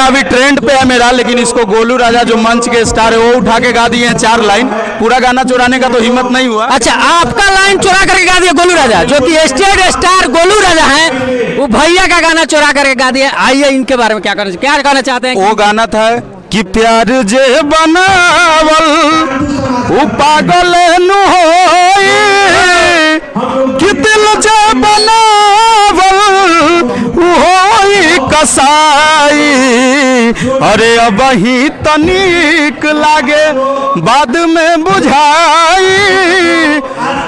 अभी ट्रेंड पे है मेरा, लेकिन इसको गोलू राजा जो मंच के स्टार है वो उठा के गा दिए हैं 4 लाइन। पूरा गाना चुराने का तो हिम्मत नहीं हुआ। अच्छा, आपका लाइन चुरा करके गा दिया गोलू राजा, जो कि स्टेट स्टार गोलू राजा हैं, वो भैया का गाना चुरा करके गा दिया। आइए इनके बारे में क्या कहना चाहते हैं। वो गाना था कि प्यार जे बनावल उ पागल नु होई, कि दिल जे बनावल उ होई कसाई। अरे अब ही तनिक लागे बाद में बुझाई,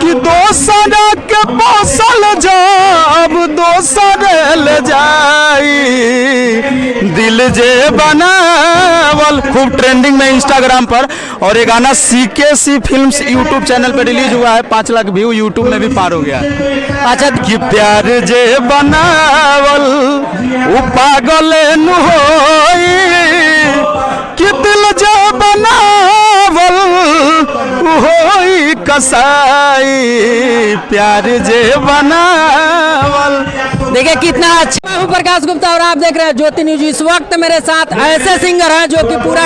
कि दोसरा के पोसल जब दोसर ले जाई। दिल जे बनावल खूब ट्रेंडिंग में इंस्टाग्राम पर, और ये गाना CKC फिल्म्स यूट्यूब चैनल पर रिलीज हुआ है। 5 लाख व्यू यूट्यूब में भी पार हो गया। अच्छा, कि प्यार जे बनावल उ पागल नु होई, कि दिल जे बनावल उ होई कसाई। प्यार जे बनावल। देखिए कितना अच्छा। मैं हूं प्रकाश गुप्ता और आप देख रहे हैं ज्योति न्यूज। इस वक्त मेरे साथ ऐसे सिंगर हैं जो कि पूरा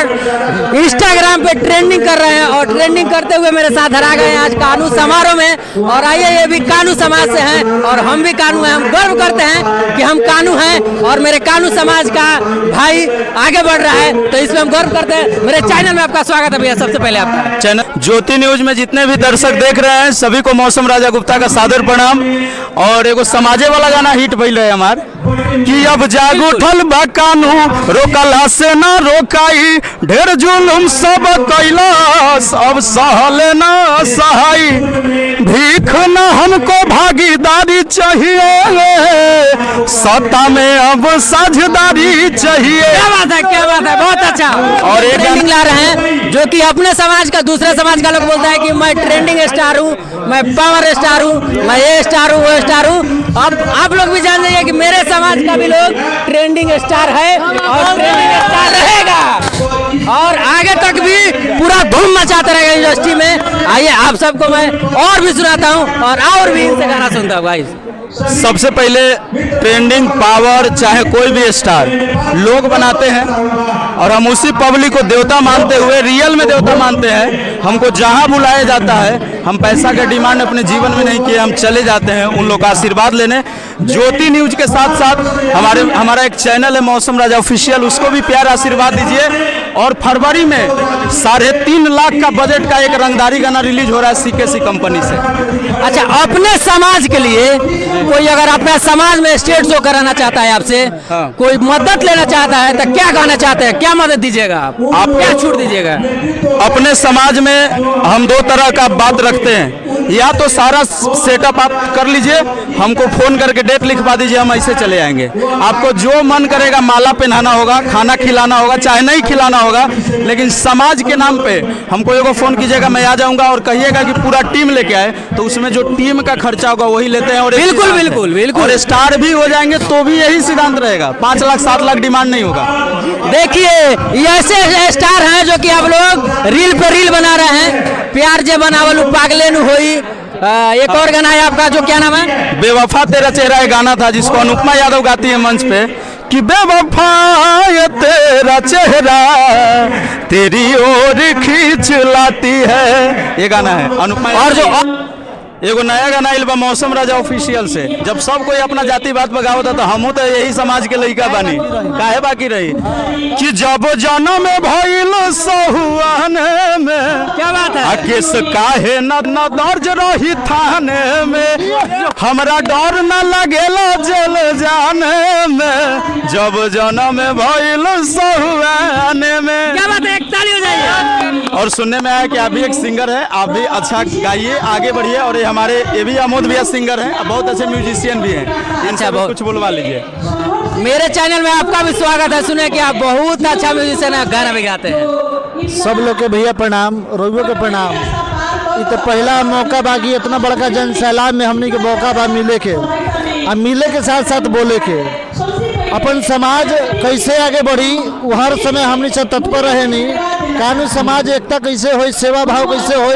इंस्टाग्राम पे ट्रेंडिंग कर रहे हैं, और ट्रेंडिंग करते हुए मेरे साथ हरा गए हैं आज कानू समारोह में। और आइए, ये भी कानू समाज से हैं और हम भी कानू हैं। हम गर्व करते हैं कि हम कानू हैं और मेरे कानू समाज का भाई आगे बढ़ रहा है, तो इसमें हम गर्व करते हैं। मेरे चैनल में आपका स्वागत है भैया। सबसे पहले आपका चैनल ज्योति न्यूज में जितने भी दर्शक देख रहे हैं सभी को मौसम राजा गुप्ता का सादर प्रणाम। और एगो समाजे वाला गाना हिट भइल है हमार, कि अब जाग उठल बा कानू रोकला से ना रोकाई, ढेर जुलुम सब कैलाश अब सहले ना सहाई। भीख न हमको भागीदारी चाहिए, सत्ता में अब साझेदारी चाहिए। क्या बात है, क्या बात है, बहुत अच्छा। और एक ट्रेंडिंग ला रहे हैं जो कि अपने समाज का दूसरे समाज का लोग बोलता है कि मैं ट्रेंडिंग स्टार हूँ, मैं पावर स्टार हूँ, मैं ये स्टार हूँ, वो स्टार हूँ। अब आप लोग भी जान जाइए कि मेरे समाज का भी लोग ट्रेंडिंग स्टार है और ट्रेंडिंग स्टार रहेगा, और आगे तक भी पूरा धूम मचाते रहेगा इंडस्ट्री में। आइए आप सबको मैं और भी सुनाता हूँ और भी इनसे गाना सुनता हूँ भाई। सबसे पहले ट्रेंडिंग पावर चाहे कोई भी स्टार लोग बनाते हैं, और हम उसी पब्लिक को देवता मानते हुए रियल में देवता मानते हैं। हमको जहां बुलाया जाता है, हम पैसा का डिमांड अपने जीवन में नहीं किए, हम चले जाते हैं उन लोग का आशीर्वाद लेने। ज्योति न्यूज के साथ साथ हमारा एक चैनल है मौसम राजा ऑफिशियल, उसको भी प्यार आशीर्वाद दीजिए। और फरवरी में 3.5 लाख का बजट का एक रंगदारी गाना रिलीज हो रहा है CKC कंपनी से। अच्छा, अपने समाज के लिए कोई अगर अपने समाज में स्टेज शो कराना चाहता है आपसे, हाँ। कोई मदद लेना चाहता है, तो क्या गाना चाहते हैं, क्या मदद दीजिएगा आप क्या छूट दीजिएगा? अपने समाज में हम 2 तरह का बात रखते हैं, या तो सारा सेटअप आप कर लीजिए, हमको फोन करके डेट लिखवा दीजिए, हम ऐसे चले आएंगे। आपको जो मन करेगा, माला पहनाना होगा, खाना खिलाना होगा, चाहे नहीं खिलाना होगा, लेकिन समाज के नाम पे हमको एगो फोन कीजिएगा, मैं आ जाऊंगा। और कहिएगा कि पूरा टीम लेके आए, तो उसमें जो टीम का खर्चा होगा वही लेते हैं। और बिल्कुल बिल्कुल बिल्कुल। और स्टार भी हो जाएंगे तो भी यही सिद्धांत रहेगा, 5 लाख 7 लाख डिमांड नहीं होगा। देखिए, ये ऐसे स्टार हैं जो कि आप लोग रील पे रील बना रहे हैं। प्यार जे बनावल पागले नु होई। एक और गाना है आपका, जो क्या नाम है? बेवफा तेरा चेहरा, एक गाना था जिसको अनुपमा यादव गाती है मंच पे, कि बेवफा ये तेरा चेहरा तेरी ओर खींच लाती है। ये गाना है अनुपमा। और जो एगो नया गाना आइल बा मौसम राजा ऑफिशियल से, जब सब कोई अपना जाति बात बगावत है, तो हमहू तो यही समाज के लइका बानी, काहे बाकी रही। कि जब जन्म भइल सहुआने में, क्या बात है, केस काहे न दर्ज रही थाने में, हमरा डर न लगेला जल जाने में, जब जन्म भइल सहुआने में। क्या बात है, एक ताली हो जाइए। और सुनने में आया कि आप भी एक सिंगर है, आप भी अच्छा गाइए, आगे बढ़िए। और ये भी अमोद भैया सिंगर हैं, बहुत अच्छे म्यूजिशियन भी हैं। इनसे बहुत कुछ बुलवा लीजिए। मेरे चैनल में आपका भी स्वागत है। सुने कि आप बहुत अच्छा म्यूजिशियन है, गाना भी गाते हैं। सब लोग के भैया प्रणाम, रोइयो के प्रणाम। ये तो पहला मौका बाकी, इतना बड़का जन सैलाब में हमने के मौका बा मिले के, और मिले के साथ साथ बोले के अपन समाज कैसे आगे बढ़ी, वो हर समय हमने से तत्पर रहे नहीं। कानून समाज एकता कैसे हो, सेवा भाव कैसे हो,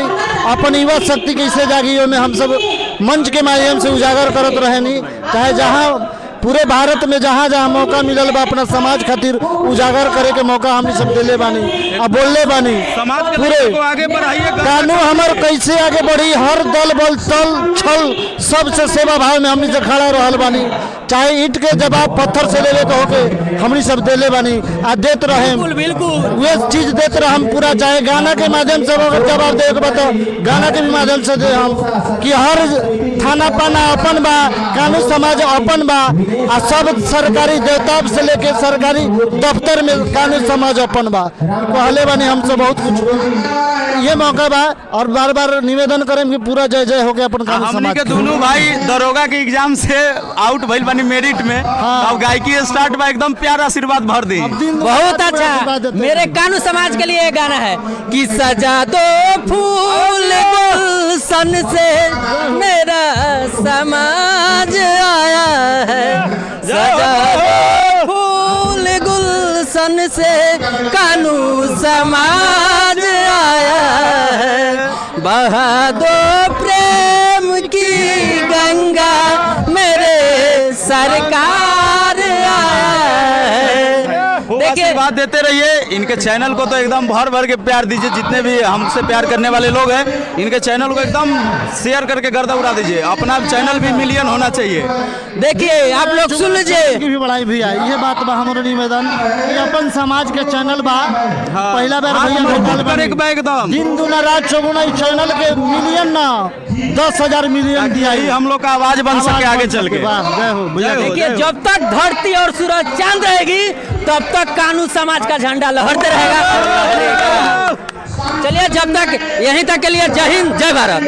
अपन युवा शक्ति कैसे जागी, में हम सब मंच के माध्यम से उजागर करत रहे नहीं। चाहे जहाँ पूरे भारत में जहाँ जहाँ मौका मिलल बा अपना समाज खातिर उजागर करे के मौका हम सब दिले बानी अब बोलले बानी। समाज के पूरे लोगों को आगे बढ़ाइए। कानून हमार कैसे आगे बढ़ी, हर दल बल तल छल सबसे सेवा भाव में हमनी से खड़ा रहल बानी, चाहे ईंट के जवाब पत्थर से लेवे के होके हमनी सब देले बानी आ देत रहे। बिल्कुल वे चीज देते रहे हम पूरा, चाहे गाना के माध्यम से अगर जवाब दे के बताओ गाना के भी माध्यम से दे हम कि हर थाना पाना अपन बा, कानून समाज अपन बा आ सब सरकारी देवता से लेके सरकारी दफ्तर में कानून समाज अपन बा। कहले बानी हम सब बहुत कुछ ये मौका बा और बार बार निवेदन करें कि पूरा जय जय होके अपन कानून हमनी समाज के दोनों भाई दरोगा के एग्जाम से आउट भइल बानी मेरिट में। अब गायकी स्टार्ट बा, एकदम प्यार आशीर्वाद भर दी। बहुत अच्छा। मेरे कानू समाज के लिए ये गाना है कि सजा दो फूल गुलशन से मेरा समाज आया है, सजा दो फूल गुलशन से कानू समाज आया है, बहा दो प्रेम की गंगा मेरे सरकार आया है। देखिए आशीर्वाद देते रहिए। इनके चैनल को तो एकदम भर भर के प्यार दीजिए। जितने भी हमसे प्यार करने वाले लोग हैं इनके चैनल को एकदम शेयर करके गर्दा उड़ा दीजिए। अपना चैनल भी मिलियन होना चाहिए। देखिए आप लोग सुन लीजिए की भी बड़ाई भी आई ये बात बा हमारा निवेदन कि अपन समाज के चैनल बा पहला बार भैया भेटल बा एकदम दिन दुना रात चौगुना इस चैनल के मिलियन ना 10,000 मिलियन दिया यही हम लोग का आवाज बन सके आगे चल के। जय हो भैया। देखिए जब तक धरती और सूरज चांद रहेगी तब तक कानून समाज का झंडा लहरते रहेगा। चलिए जब तक यहीं तक के लिए जय हिंद जय भारत।